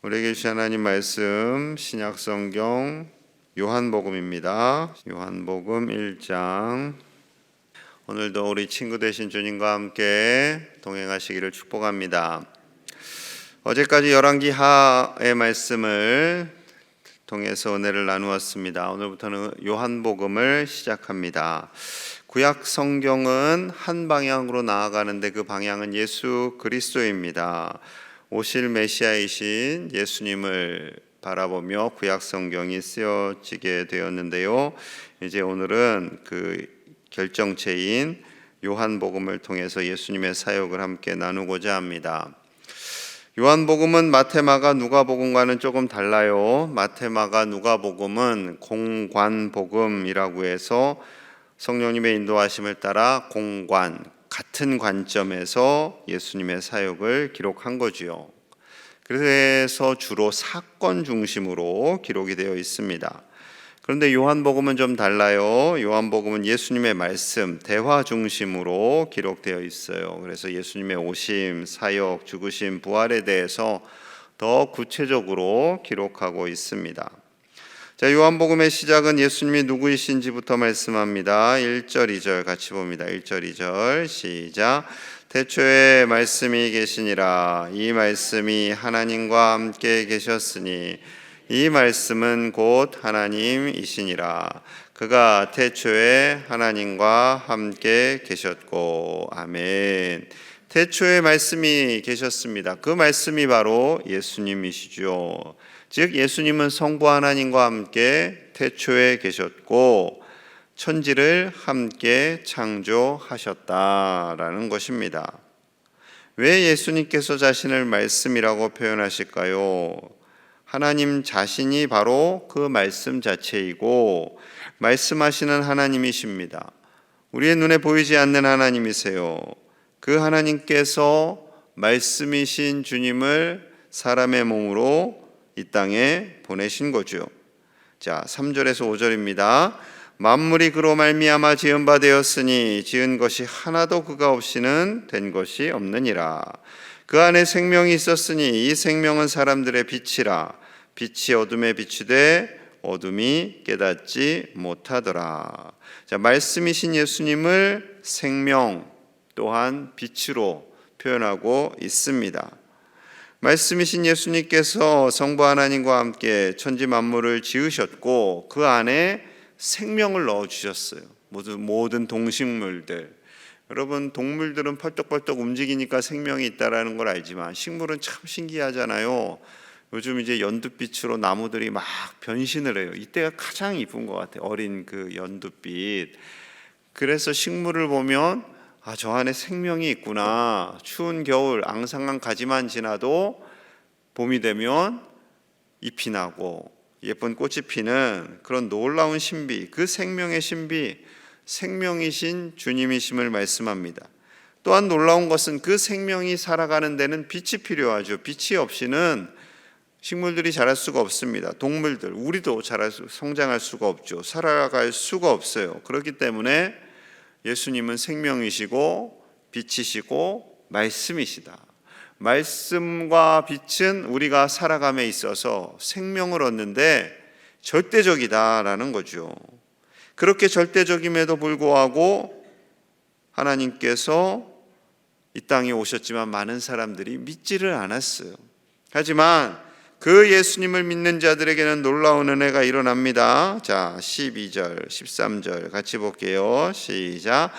우리에게 주신 하나님 말씀 신약성경 요한복음입니다. 요한복음 1장. 오늘도 우리 친구 되신 주님과 함께 동행하시기를 축복합니다. 어제까지 열왕기하의 말씀을 통해서 은혜를 나누었습니다. 오늘부터는 요한복음을 시작합니다. 구약 성경은 한 방향으로 나아가는데 그 방향은 예수 그리스도입니다. 오실 메시아이신 예수님을 바라보며 구약 성경이 쓰여지게 되었는데요. 이제 오늘은 그 결정체인 요한복음을 통해서 예수님의 사역을 함께 나누고자 합니다. 요한복음은 마태, 마가, 누가복음과는 조금 달라요. 마태, 마가, 누가복음은 공관복음이라고 해서 성령님의 인도하심을 따라 공관, 같은 관점에서 예수님의 사역을 기록한 거지요. 그래서 주로 사건 중심으로 기록이 되어 있습니다. 그런데 요한복음은 좀 달라요. 요한복음은 예수님의 말씀, 대화 중심으로 기록되어 있어요. 그래서 예수님의 오심, 사역, 죽으심, 부활에 대해서 더 구체적으로 기록하고 있습니다. 자, 요한복음의 시작은 예수님이 누구이신지부터 말씀합니다. 1절, 2절 같이 봅니다. 1절, 2절 시작. 태초에 말씀이 계시니라. 이 말씀이 하나님과 함께 계셨으니 이 말씀은 곧 하나님이시니라. 그가 태초에 하나님과 함께 계셨고. 아멘. 태초에 말씀이 계셨습니다. 그 말씀이 바로 예수님이시죠. 즉 예수님은 성부 하나님과 함께 태초에 계셨고 천지를 함께 창조하셨다라는 것입니다. 왜 예수님께서 자신을 말씀이라고 표현하실까요? 하나님 자신이 바로 그 말씀 자체이고 말씀하시는 하나님이십니다. 우리의 눈에 보이지 않는 하나님이세요. 그 하나님께서 말씀이신 주님을 사람의 몸으로 이 땅에 보내신 거죠. 자, 3절에서 5절입니다. 만물이 그로 말미암아 지은 바 되었으니 지은 것이 하나도 그가 없이는 된 것이 없느니라. 그 안에 생명이 있었으니 이 생명은 사람들의 빛이라. 빛이 어둠에 비추되 어둠이 깨닫지 못하더라. 자, 말씀이신 예수님을 생명 또한 빛으로 표현하고 있습니다. 말씀이신 예수님께서 성부 하나님과 함께 천지 만물을 지으셨고 그 안에 생명을 넣어주셨어요. 모든 동식물들. 여러분, 동물들은 펄떡펄떡 움직이니까 생명이 있다는 걸 알지만 식물은 참 신기하잖아요. 요즘 이제 연두빛으로 나무들이 막 변신을 해요. 이때가 가장 이쁜 것 같아요. 어린 그 연두빛. 그래서 식물을 보면 저 안에 생명이 있구나. 추운 겨울 앙상한 가지만 지나도 봄이 되면 잎이 나고 예쁜 꽃이 피는 그런 놀라운 신비, 그 생명의 신비, 생명이신 주님이심을 말씀합니다. 또한 놀라운 것은 그 생명이 살아가는 데는 빛이 필요하죠. 빛이 없이는 식물들이 자랄 수가 없습니다. 동물들, 우리도 성장할 수가 없죠. 살아갈 수가 없어요. 그렇기 때문에 예수님은 생명이시고 빛이시고 말씀이시다. 말씀과 빛은 우리가 살아감에 있어서 생명을 얻는데 절대적이다라는 거죠. 그렇게 절대적임에도 불구하고 하나님께서 이 땅에 오셨지만 많은 사람들이 믿지를 않았어요. 하지만 그 예수님을 믿는 자들에게는 놀라운 은혜가 일어납니다. 자, 12절, 13절 같이 볼게요. 시작.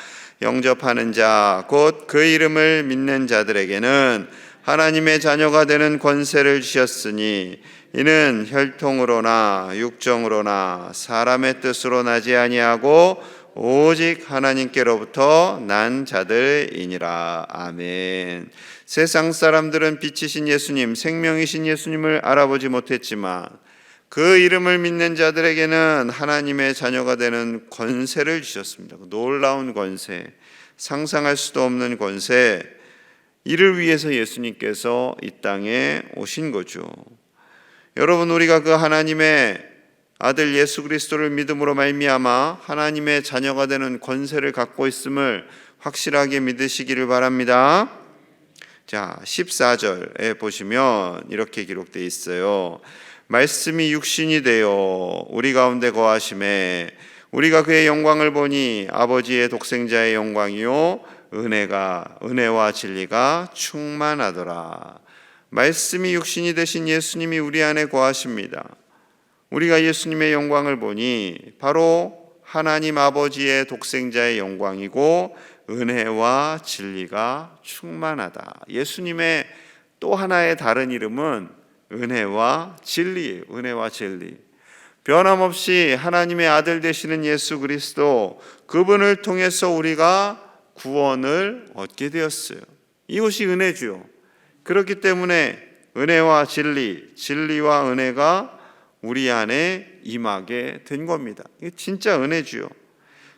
영접하는 자, 곧 그 이름을 믿는 자들에게는 하나님의 자녀가 되는 권세를 주셨으니 이는 혈통으로나 육정으로나 사람의 뜻으로 나지 아니하고 오직 하나님께로부터 난 자들이니라. 아멘. 세상 사람들은 빛이신 예수님, 생명이신 예수님을 알아보지 못했지만 그 이름을 믿는 자들에게는 하나님의 자녀가 되는 권세를 주셨습니다. 놀라운 권세, 상상할 수도 없는 권세, 이를 위해서 예수님께서 이 땅에 오신 거죠. 여러분, 우리가 그 하나님의 아들 예수 그리스도를 믿음으로 말미암아 하나님의 자녀가 되는 권세를 갖고 있음을 확실하게 믿으시기를 바랍니다. 자, 14절에 보시면 이렇게 기록되어 있어요. 말씀이 육신이 되어 우리 가운데 거하심에 우리가 그의 영광을 보니 아버지의 독생자의 영광이요 은혜와 진리가 충만하더라. 말씀이 육신이 되신 예수님이 우리 안에 거하십니다. 우리가 예수님의 영광을 보니 바로 하나님 아버지의 독생자의 영광이고 은혜와 진리가 충만하다. 예수님의 또 하나의 다른 이름은 은혜와 진리예요. 은혜와 진리. 변함없이 하나님의 아들 되시는 예수 그리스도, 그분을 통해서 우리가 구원을 얻게 되었어요. 이것이 은혜죠. 그렇기 때문에 은혜와 진리, 진리와 은혜가 우리 안에 임하게 된 겁니다. 이게 진짜 은혜죠.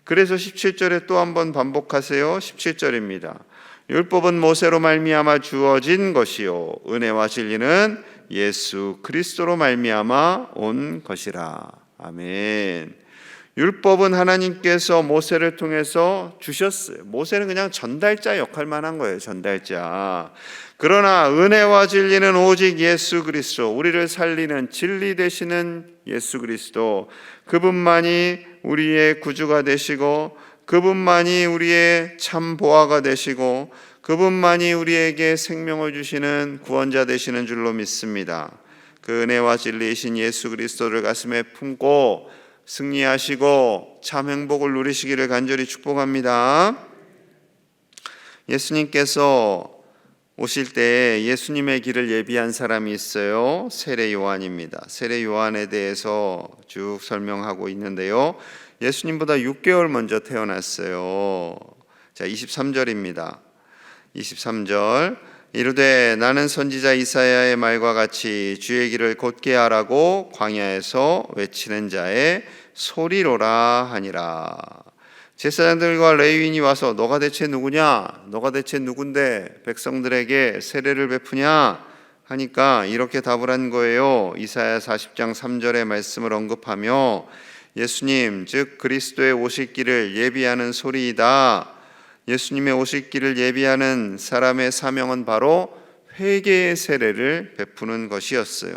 그래서 17절에 또 한번 반복하세요. 17절입니다. 율법은 모세로 말미암아 주어진 것이요 은혜와 진리는 예수 그리스도로 말미암아 온 것이라. 아멘. 율법은 하나님께서 모세를 통해서 주셨어요. 모세는 그냥 전달자 역할만 한 거예요. 전달자. 그러나 은혜와 진리는 오직 예수 그리스도, 우리를 살리는 진리 되시는 예수 그리스도, 그분만이 우리의 구주가 되시고 그분만이 우리의 참 보화가 되시고 그분만이 우리에게 생명을 주시는 구원자 되시는 줄로 믿습니다. 그 은혜와 진리이신 예수 그리스도를 가슴에 품고 승리하시고 참 행복을 누리시기를 간절히 축복합니다. 예수님께서 오실 때 예수님의 길을 예비한 사람이 있어요. 세례 요한입니다. 세례 요한에 대해서 쭉 설명하고 있는데요. 예수님보다 6개월 먼저 태어났어요. 자, 23절입니다. 23절 이르되 나는 선지자 이사야의 말과 같이 주의 길을 곧게 하라고 광야에서 외치는 자의 소리로라 하니라. 제사장들과 레위인이 와서 너가 대체 누구냐? 너가 대체 누군데 백성들에게 세례를 베푸냐? 하니까 이렇게 답을 한 거예요. 이사야 40장 3절의 말씀을 언급하며 예수님 즉 그리스도의 오실 길을 예비하는 소리이다. 예수님의 오실 길을 예비하는 사람의 사명은 바로 회개의 세례를 베푸는 것이었어요.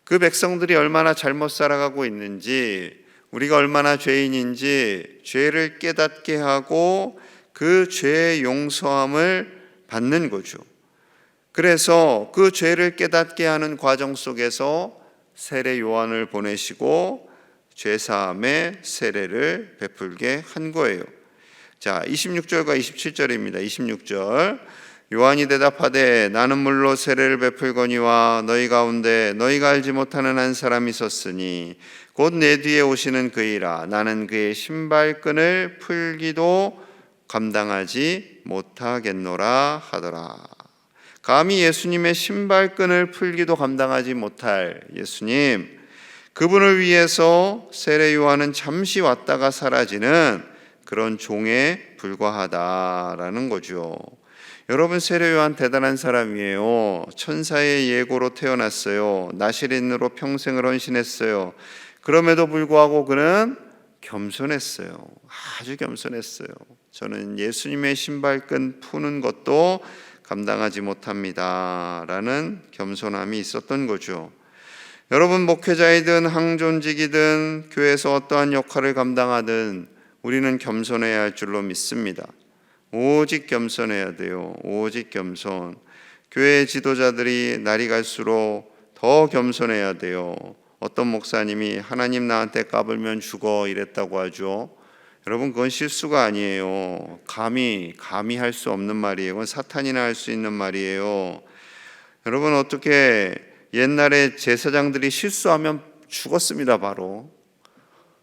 그 백성들이 얼마나 잘못 살아가고 있는지, 우리가 얼마나 죄인인지 죄를 깨닫게 하고 그 죄의 용서함을 받는 거죠. 그래서 그 죄를 깨닫게 하는 과정 속에서 세례 요한을 보내시고 죄사함의 세례를 베풀게 한 거예요. 자, 26절과 27절입니다. 26절 요한이 대답하되 나는 물로 세례를 베풀거니와 너희 가운데 너희가 알지 못하는 한 사람이 있었으니 곧 내 뒤에 오시는 그이라. 나는 그의 신발끈을 풀기도 감당하지 못하겠노라 하더라. 감히 예수님의 신발끈을 풀기도 감당하지 못할 예수님, 그분을 위해서 세례 요한은 잠시 왔다가 사라지는 그런 종에 불과하다라는 거죠. 여러분, 세례 요한 대단한 사람이에요. 천사의 예고로 태어났어요. 나시린으로 평생을 헌신했어요. 그럼에도 불구하고 그는 겸손했어요. 아주 겸손했어요. 저는 예수님의 신발끈 푸는 것도 감당하지 못합니다 라는 겸손함이 있었던 거죠. 여러분, 목회자이든 항존직이든 교회에서 어떠한 역할을 감당하든 우리는 겸손해야 할 줄로 믿습니다. 오직 겸손해야 돼요. 오직 겸손. 교회 지도자들이 날이 갈수록 더 겸손해야 돼요. 어떤 목사님이 하나님 나한테 까불면 죽어 이랬다고 하죠. 여러분, 그건 실수가 아니에요. 감히 할 수 없는 말이에요. 그건 사탄이나 할 수 있는 말이에요. 여러분, 어떻게 옛날에 제사장들이 실수하면 죽었습니다. 바로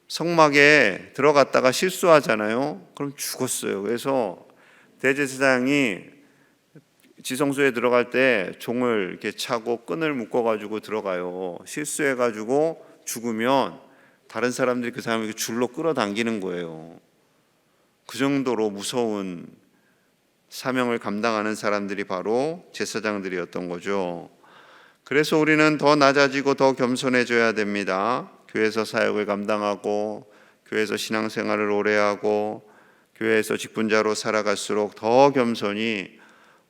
성막에 들어갔다가 실수하잖아요. 그럼 죽었어요. 그래서 대제사장이 지성소에 들어갈 때 종을 이렇게 차고 끈을 묶어가지고 들어가요. 실수해가지고 죽으면 다른 사람들이 그 사람을 줄로 끌어당기는 거예요. 그 정도로 무서운 사명을 감당하는 사람들이 바로 제사장들이었던 거죠. 그래서 우리는 더 낮아지고 더 겸손해져야 됩니다. 교회에서 사역을 감당하고 교회에서 신앙생활을 오래 하고 교회에서 직분자로 살아갈수록 더 겸손히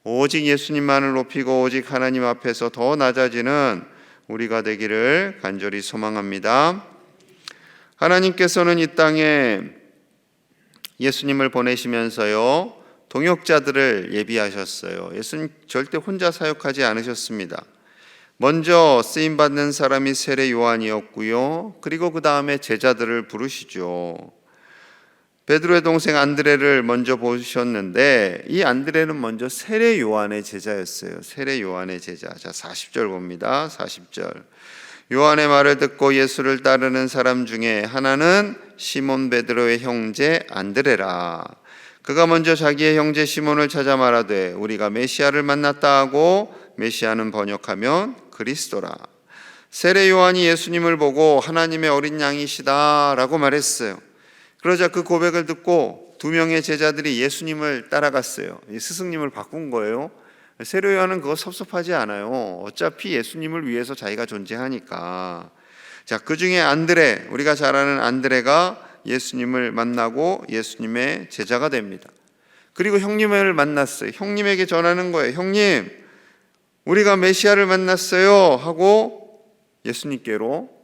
오직 예수님만을 높이고 오직 하나님 앞에서 더 낮아지는 우리가 되기를 간절히 소망합니다. 하나님께서는 이 땅에 예수님을 보내시면서요, 동역자들을 예비하셨어요. 예수님 절대 혼자 사역하지 않으셨습니다. 먼저 쓰임받는 사람이 세례 요한이었고요. 그리고 그 다음에 제자들을 부르시죠. 베드로의 동생 안드레를 먼저 보셨는데, 이 안드레는 먼저 세례 요한의 제자였어요. 세례 요한의 제자. 자, 40절 봅니다. 40절. 요한의 말을 듣고 예수를 따르는 사람 중에 하나는 시몬 베드로의 형제 안드레라. 그가 먼저 자기의 형제 시몬을 찾아 말하되 우리가 메시아를 만났다 하고, 메시아는 번역하면 그리스도라. 세례 요한이 예수님을 보고 하나님의 어린 양이시다 라고 말했어요. 그러자 그 고백을 듣고 2명의 제자들이 예수님을 따라갔어요. 스승님을 바꾼 거예요. 세례 요한은 그거 섭섭하지 않아요. 어차피 예수님을 위해서 자기가 존재하니까. 자, 그 중에 안드레, 우리가 잘 아는 안드레가 예수님을 만나고 예수님의 제자가 됩니다. 그리고 형님을 만났어요. 형님에게 전하는 거예요. 형님, 우리가 메시아를 만났어요 하고 예수님께로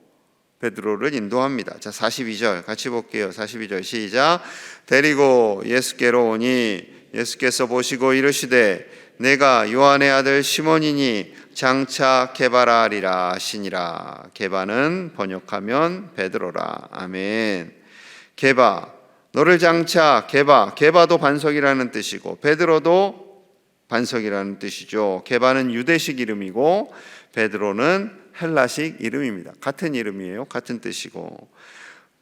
베드로를 인도합니다. 자, 42절 같이 볼게요. 42절 시작. 데리고 예수께로 오니 예수께서 보시고 이르시되 내가 요한의 아들 시몬이니 장차 게바라 하리라 하시니라. 게바는 번역하면 베드로라. 아멘. 게바, 너를 장차 게바도 반석이라는 뜻이고 베드로도 반석이라는 뜻이죠. 게바는 유대식 이름이고 베드로는 헬라식 이름입니다. 같은 이름이에요. 같은 뜻이고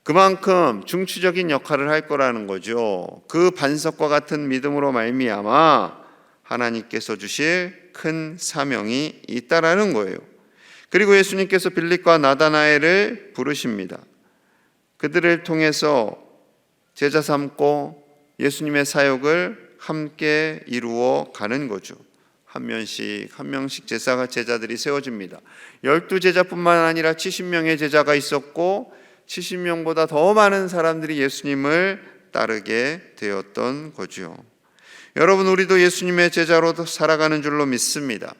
그만큼 중추적인 역할을 할 거라는 거죠. 그 반석과 같은 믿음으로 말미암아 하나님께서 주실 큰 사명이 있다라는 거예요. 그리고 예수님께서 빌립과 나다나엘을 부르십니다. 그들을 통해서 제자 삼고 예수님의 사역을 함께 이루어 가는 거죠. 한 명씩 제자들이 세워집니다. 12제자뿐만 아니라 70명의 제자가 있었고 70명보다 더 많은 사람들이 예수님을 따르게 되었던 거죠. 여러분, 우리도 예수님의 제자로 살아가는 줄로 믿습니다.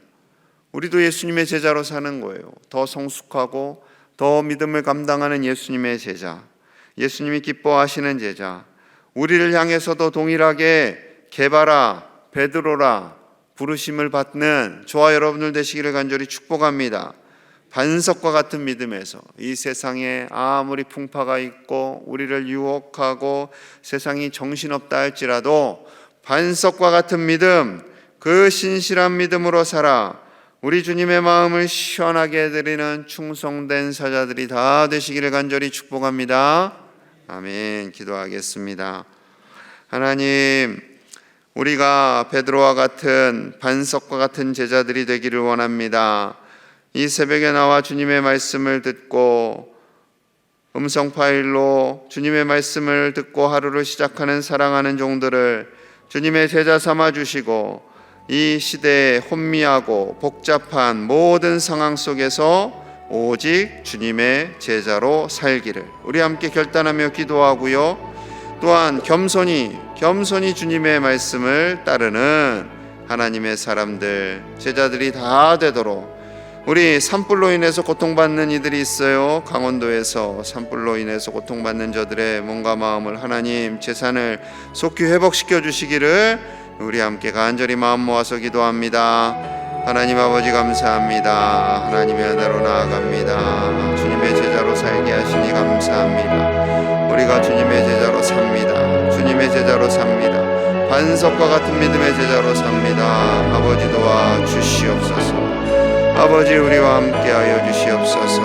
우리도 예수님의 제자로 사는 거예요. 더 성숙하고 더 믿음을 감당하는 예수님의 제자, 예수님이 기뻐하시는 제자, 우리를 향해서도 동일하게 게바라, 베드로라 부르심을 받는 저와 여러분들 되시기를 간절히 축복합니다. 반석과 같은 믿음에서 이 세상에 아무리 풍파가 있고 우리를 유혹하고 세상이 정신없다 할지라도 반석과 같은 믿음, 그 신실한 믿음으로 살아 우리 주님의 마음을 시원하게 해드리는 충성된 사자들이 다 되시기를 간절히 축복합니다. 아멘. 기도하겠습니다. 하나님, 우리가 베드로와 같은 반석과 같은 제자들이 되기를 원합니다. 이 새벽에 나와 주님의 말씀을 듣고 음성 파일로 주님의 말씀을 듣고 하루를 시작하는 사랑하는 종들을 주님의 제자 삼아 주시고 이 시대에 혼미하고 복잡한 모든 상황 속에서 오직 주님의 제자로 살기를 우리 함께 결단하며 기도하고요. 또한 겸손히 주님의 말씀을 따르는 하나님의 사람들, 제자들이 다 되도록 우리 산불로 인해서 고통받는 이들이 있어요. 강원도에서 산불로 인해서 고통받는 저들의 몸과 마음을 하나님 재산을 속히 회복시켜 주시기를 우리 함께 간절히 마음 모아서 기도합니다. 하나님 아버지 감사합니다. 하나님의 은혜로 나아갑니다. 주님의 제자로 살게 하시니 감사합니다. 우리가 주님의 제자로 삽니다. 주님의 제자로 삽니다. 반석과 같은 믿음의 제자로 삽니다. 아버지 도와 주시옵소서. 아버지 우리와 함께하여 주시옵소서.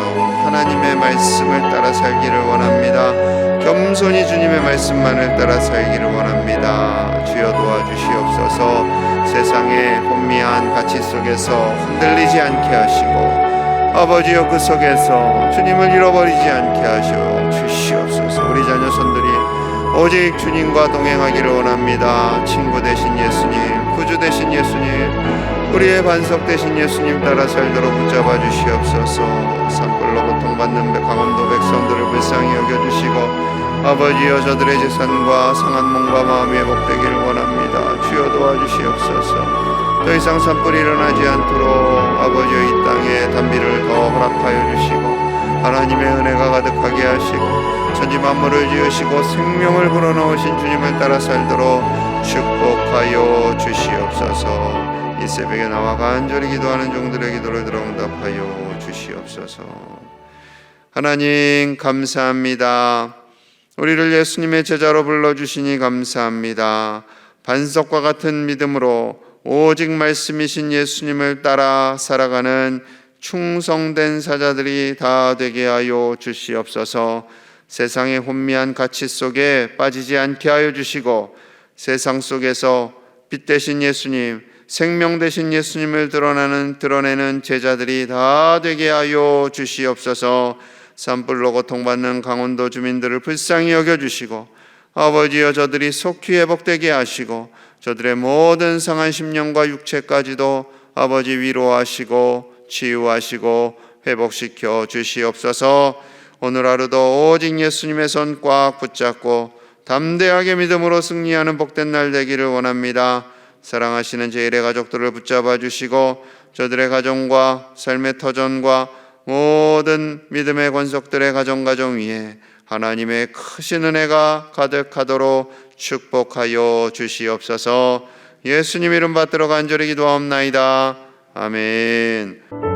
하나님의 말씀을 따라 살기를 원합니다. 겸손히 주님의 말씀만을 따라 살기를 원합니다. 주여 도와주시옵소서. 세상의 혼미한 가치 속에서 흔들리지 않게 하시고 아버지여 그 속에서 주님을 잃어버리지 않게 하셔 주시옵소서. 우리 자녀 손들이 오직 주님과 동행하기를 원합니다. 친구 되신 예수님, 구주 되신 예수님, 우리의 반석 되신 예수님 따라 살도록 붙잡아 주시옵소서. 산불로 고통받는 강원도 백성들을 불쌍히 여겨주시고 아버지여 저들의 재산과 상한 몸과 마음이 회복되기를 원합니다. 주여 도와주시옵소서. 더 이상 산불이 일어나지 않도록 아버지의 이 땅에 단비를 더 허락하여 주시고 하나님의 은혜가 가득하게 하시고 천지 만물을 지으시고 생명을 불어넣으신 주님을 따라 살도록 축복하여 주시옵소서. 이 새벽에 나와 간절히 기도하는 종들의 기도를 들어 응답하여 주시옵소서. 하나님 감사합니다. 우리를 예수님의 제자로 불러주시니 감사합니다. 반석과 같은 믿음으로 오직 말씀이신 예수님을 따라 살아가는 충성된 사자들이 다 되게 하여 주시옵소서. 세상의 혼미한 가치 속에 빠지지 않게 하여 주시고 세상 속에서 빛 되신 예수님, 생명 되신 예수님을 드러내는 제자들이 다 되게 하여 주시옵소서. 산불로 고통받는 강원도 주민들을 불쌍히 여겨주시고 아버지여 저들이 속히 회복되게 하시고 저들의 모든 상한 심령과 육체까지도 아버지 위로하시고 치유하시고 회복시켜 주시옵소서. 오늘 하루도 오직 예수님의 손 꽉 붙잡고 담대하게 믿음으로 승리하는 복된 날 되기를 원합니다. 사랑하시는 제1의 가족들을 붙잡아 주시고 저들의 가정과 삶의 터전과 모든 믿음의 권속들의 가정 위에 하나님의 크신 은혜가 가득하도록 축복하여 주시옵소서. 예수님 이름 받들어 간절히 기도하옵나이다. 아멘.